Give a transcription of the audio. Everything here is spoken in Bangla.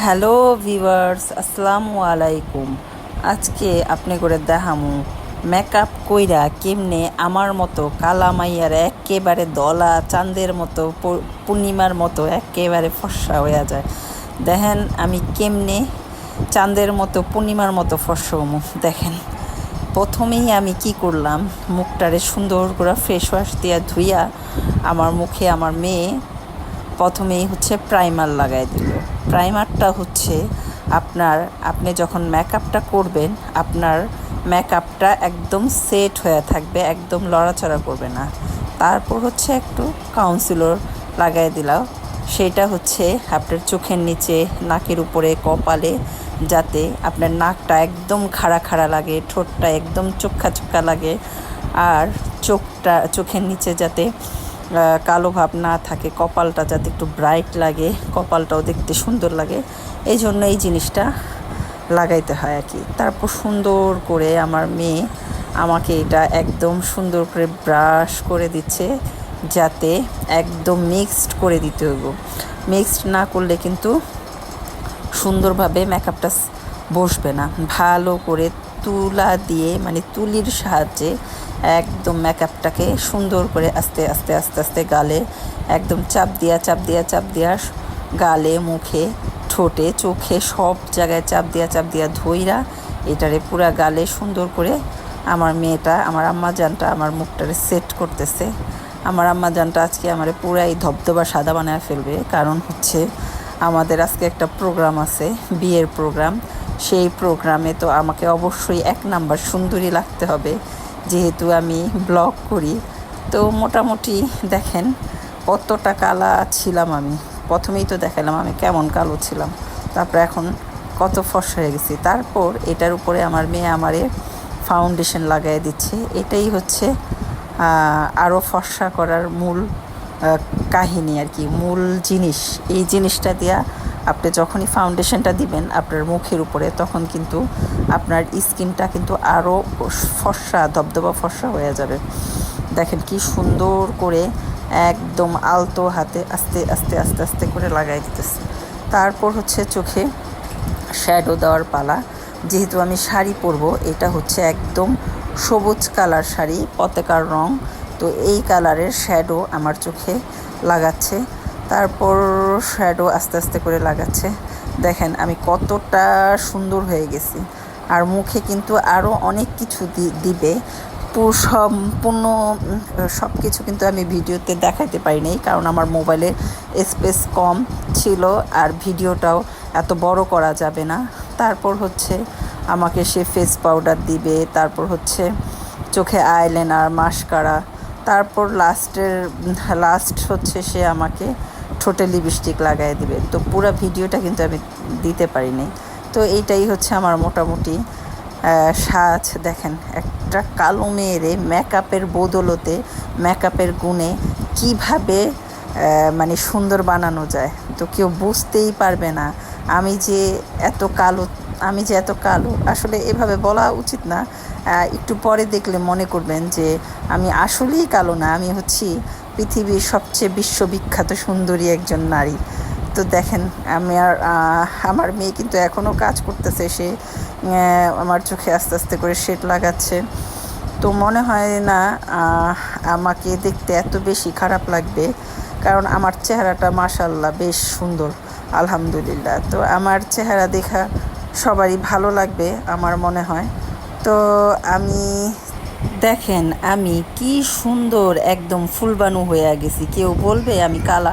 হ্যালো ভিউয়ার্স, আসসালামু আলাইকুম। আজকে আপনি করে দেখামু মেকআপ কইরা কেমনে আমার মতো কালা মাইয়ার একেবারে দলা চাঁদের মতো পূর্ণিমার মতো একেবারে ফর্সা হয়ে যায়। দেখেন আমি কেমনে চাঁদের মতো পূর্ণিমার মতো ফর্সা হমু। দেখেন প্রথমেই আমি কি করলাম, মুখটারে সুন্দর করে ফেস ওয়াশ দিয়া ধুইয়া আমার মুখে আমার মেয়ে প্রথমেই প্রাইমার লাগাই দিল। প্রাইমারটা আপনি যখন মেকআপটা করবেন আপনার মেকআপটা একদম সেট হয়ে থাকবে, একদম লড়াচড়া করবে না। তারপর একটু কাউন্সিলর লাগাই দিলাম। সেটা আপনার চোখের নিচে, নাকের উপরে, কপালে, যাতে আপনার নাকটা একদম খাড়া খাড়া লাগে, ঠোঁটটা একদম চোখ্খা চোখ্খা লাগে, আর চোখের নিচে যাতে কালো ভাব না থাকে, কপালটা যাতে একটু ব্রাইট লাগে, কপালটাও দেখতে সুন্দর লাগে, এই জন্য এই জিনিসটা লাগাইতে হয় আর কি। তারপর সুন্দর করে আমার মেয়ে আমাকে এটা একদম সুন্দর করে ব্রাশ করে দিচ্ছে, যাতে একদম মিক্সড করে দিতে হইব। মিক্সড না করলে কিন্তু সুন্দরভাবে মেকআপটা বসবে না। ভালো করে তুলা দিয়ে, মানে তুলির সাহায্যে একদম মেকআপটাকে সুন্দর করে আস্তে আস্তে আস্তে আস্তে গালে একদম চাপ দিয়া গালে, মুখে, ঠোঁটে, চোখে, সব জায়গায় চাপ দিয়া ধইরা এটারে পুরা গালে সুন্দর করে আমার মেয়েটা, আমার আম্মাজানটা আমার মুখটারে সেট করতেছে। আমার আম্মাজানটা আজকে আমার পুরাই ধবধবা সাদা বানায় ফেলবে, কারণ আমাদের আজকে একটা প্রোগ্রাম আছে, বিয়ের প্রোগ্রাম। সেই প্রোগ্রামে তো আমাকে অবশ্যই 1 নাম্বার সুন্দরী লাগতে হবে, যেহেতু আমি ব্লগ করি। তো মোটামুটি দেখেন কতটা কালা ছিলাম আমি। প্রথমেই তো দেখালাম আমি কেমন কালো ছিলাম, তারপর এখন কত ফর্সা হয়ে গেছি। তারপর এটার উপরে আমার মেয়ে আমারে ফাউন্ডেশন লাগাই দিচ্ছে। এটাই আরও ফর্সা করার মূল কাহিনী আর কি, মূল জিনিস। এই জিনিসটা দিয়া আপনি যখনই ফাউন্ডেশনটা দিবেন আপনার মুখের উপরে, তখন কিন্তু আপনার স্কিনটা কিন্তু আরও ফর্সা, ধবধবা ফর্সা হয়ে যাবে। দেখেন কি সুন্দর করে একদম আলতো হাতে আস্তে আস্তে আস্তে আস্তে করে লাগাই দিতেছে। তারপর চোখে শ্যাডো দেওয়ার পালা। যেহেতু আমি শাড়ি পরবো, এটা একদম সবুজ কালার শাড়ি, পতাকার রং, তো এই কালারের শ্যাডো আমার চোখে লাগাচ্ছে। তারপর শ্যাডো আস্তে আস্তে করে লাগাচ্ছে। দেখেন আমি কতটা সুন্দর হয়ে গেছি। আর মুখে কিন্তু আরও অনেক কিছু দিবে, সম্পূর্ণ সব কিছু কিন্তু আমি ভিডিওতে দেখাতে পারিনি, কারণ আমার মোবাইলের স্পেস কম ছিল, আর ভিডিওটাও এত বড় করা যাবে না। তারপর আমাকে সে ফেস পাউডার দিবে, তারপর চোখে আইলাইনার, মাস্কারা, তারপর লাস্ট সে আমাকে ঠোঁটে লিপস্টিক লাগাই দিবে। তো পুরো ভিডিওটা কিন্তু আমি দিতে পারিনি। তো এইটাই আমার মোটামুটি সাজ। দেখেন একটা কালো মেয়েরে মেকআপের বদলতে, মেকআপের গুণে কিভাবে মানে সুন্দর বানানো যায়, তো কেউ বুঝতেই পারবে না আমি যে এত কালো। আসলে এভাবে বলা উচিত না, একটু পরে দেখলে মনে করবেন যে আমি আসলেই কালো না, আমি পৃথিবীর সবচেয়ে বিশ্ববিখ্যাত সুন্দরী একজন নারী। তো দেখেন আমার মেয়ে কিন্তু এখনও কাজ করতেছে, সে আমার চোখে আস্তে আস্তে করে শেড লাগাচ্ছে। তো মনে হয় না আমাকে দেখতে এত বেশি খারাপ লাগবে, কারণ আমার চেহারাটা মাশাআল্লাহ বেশ সুন্দর, আলহামদুলিল্লাহ। তো আমার চেহারা দেখা সবারই ভালো লাগবে আমার মনে হয়। তো দেখেন আমি কি সুন্দর একদম ফুলবানু হয়ে গেছি, কেউ বলবে আমি কালা।